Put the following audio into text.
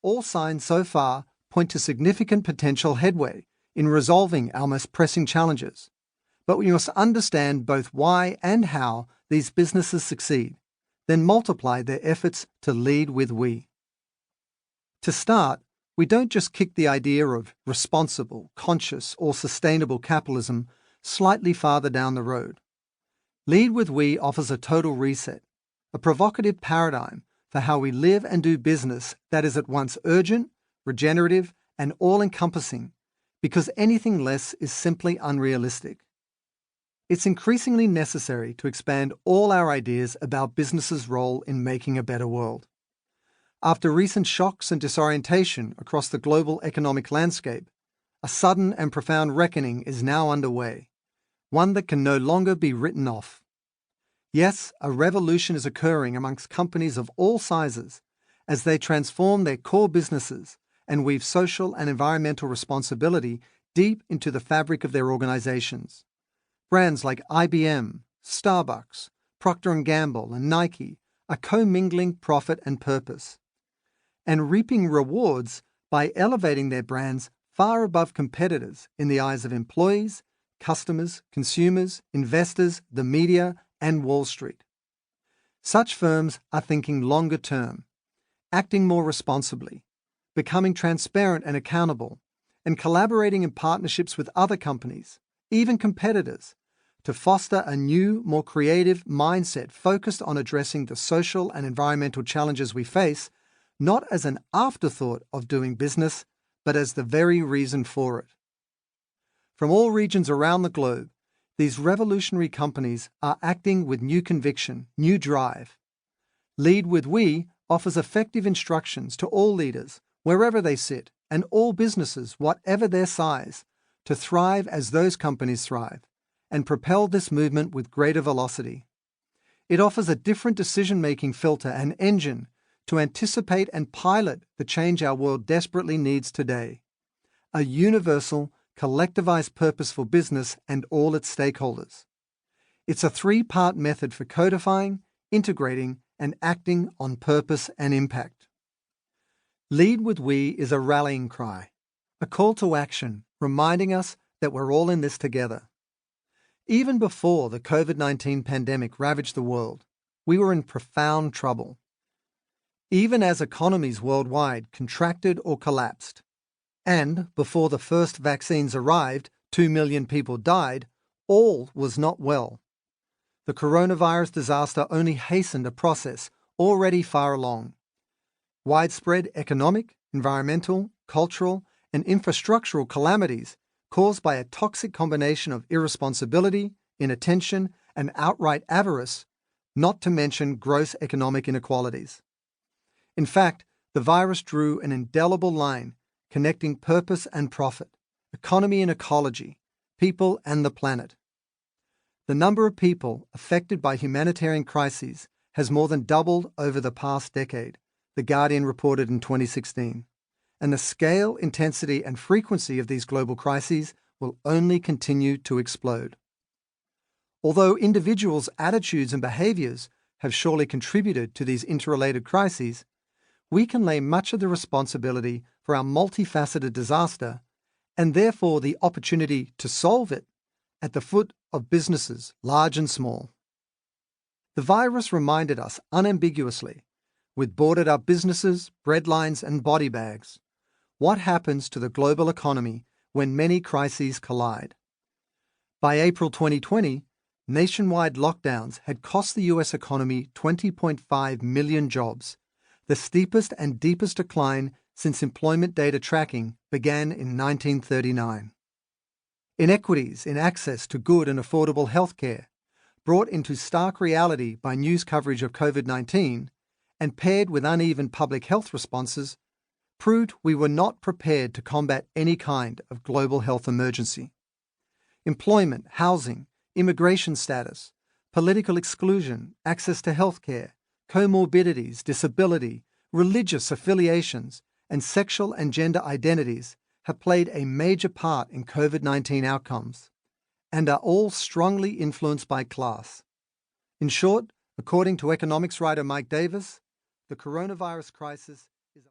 all signs so far point to significant potential headway in resolving our most pressing challenges. But we must understand both why and how these businesses succeed, then multiply their efforts to lead with we. To start, we don't just kick the idea of responsible, conscious, or sustainable capitalism slightly farther down the road. Lead with we offers a total reset, a provocative paradigm for how we live and do business that is at once urgent, regenerative, and all-encompassing, because anything less is simply unrealistic. It's increasingly necessary to expand all our ideas about business's role in making a better world. After recent shocks and disorientation across the global economic landscape, a sudden and profound reckoning is now underway, one that can no longer be written off. Yes, a revolution is occurring amongst companies of all sizes as they transform their core businesses and weave social and environmental responsibility deep into the fabric of their organizations. Brands like IBM, Starbucks, Procter & Gamble, and Nike are commingling profit and purpose, and reaping rewards by elevating their brands far above competitors in the eyes of employees, customers, consumers, investors, the media, and Wall Street. Such firms are thinking longer term, acting more responsibly, becoming transparent and accountable, and collaborating in partnerships with other companies, even competitors, to foster a new, more creative mindset focused on addressing the social and environmental challenges we face, not as an afterthought of doing business, but as the very reason for it. From all regions around the globe, these revolutionary companies are acting with new conviction, new drive. Lead with We offers effective instructions to all leaders, wherever they sit, and all businesses, whatever their size, to thrive as those companies thrive, and propel this movement with greater velocity. It offers a different decision-making filter and engine to anticipate and pilot the change our world desperately needs today. A universal, collectivized purpose for business and all its stakeholders. It's a three-part method for codifying, integrating, and acting on purpose and impact. Lead with We is a rallying cry, a call to action reminding us that we're all in this together. Even before the COVID-19 pandemic ravaged the world, we were in profound trouble. Even as economies worldwide contracted or collapsed, and before the first vaccines arrived, 2 million people died, all was not well. The coronavirus disaster only hastened a process already far along. Widespread economic, environmental, cultural, and infrastructural calamities caused by a toxic combination of irresponsibility, inattention, and outright avarice, not to mention gross economic inequalities. In fact, the virus drew an indelible line connecting purpose and profit, economy and ecology, people and the planet. The number of people affected by humanitarian crises has more than doubled over the past decade, The Guardian reported in 2016. And the scale, intensity, and frequency of these global crises will only continue to explode. Although individuals' attitudes and behaviors have surely contributed to these interrelated crises, we can lay much of the responsibility for our multifaceted disaster, and therefore the opportunity to solve it, at the foot of businesses, large and small. The virus reminded us unambiguously, with boarded-up businesses, breadlines, and body bags, what happens to the global economy when many crises collide. By April 2020, nationwide lockdowns had cost the U.S. economy 20.5 million jobs, the steepest and deepest decline since employment data tracking began in 1939. Inequities in access to good and affordable health care, brought into stark reality by news coverage of COVID-19 and paired with uneven public health responses, proved we were not prepared to combat any kind of global health emergency. Employment, housing, immigration status, political exclusion, access to health care, comorbidities, disability, religious affiliations, and sexual and gender identities have played a major part in COVID-19 outcomes and are all strongly influenced by class. In short, according to economics writer Mike Davis, the coronavirus crisis